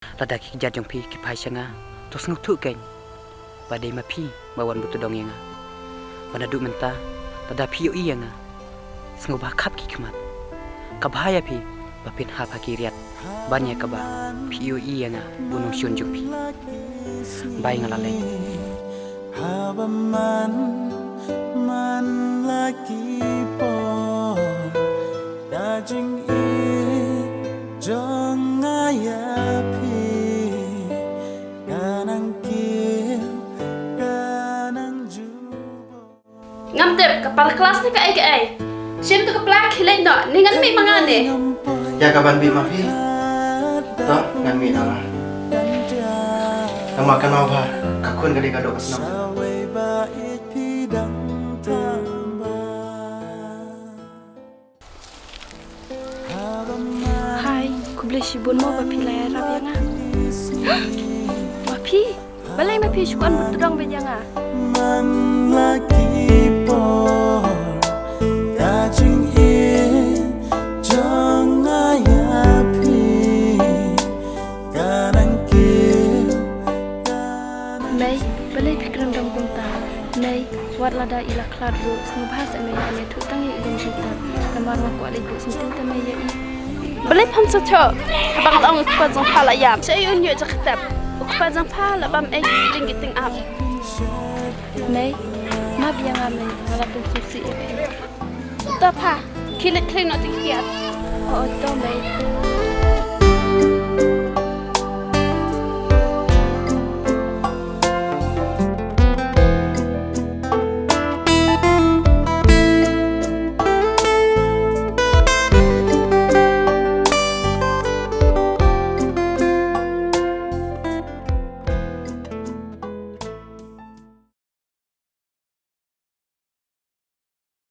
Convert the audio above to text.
Lada kijat jong pi kipai sanga tos ngutu ken badai ma pi bawan butu dong yang pada du menta lada pi yo iya nga sengoba kap ki kemat kabhaya pi bapin ha pakiriat banyak kaba pi yo iya nga bunung syun jong pi bai ngalaleng haba man lagi por dajing i jong ayapi kanang kil kanang jubo ngam tep kepala kelas ni ke ai sim tu kepala khilen no ningan mi mangane Ya kaban bi mafi. Toh ngan mi ala. Kamu akan mau apa? Kakun kali kadok kesenam. sawai bait pidang hai ku beli sibun mo ba pilai rap yang ma pi balai ma pi sukan butudang be janga man lagi por dajing i jong ayapi kanang kil mai balai pikran dong kunta mai wat lada ila klar ru snu bahasa mai ane tu tang ye ilin cinta kamar ma ko ale ku sintu ta mai ye balai pam sa cho bang tong ko jong phala yam sei un ye jaktab ko jong phala bam ai ding giting ap mai ma biang ame wala tu susi ta pa kilit klin no tikiat o to mai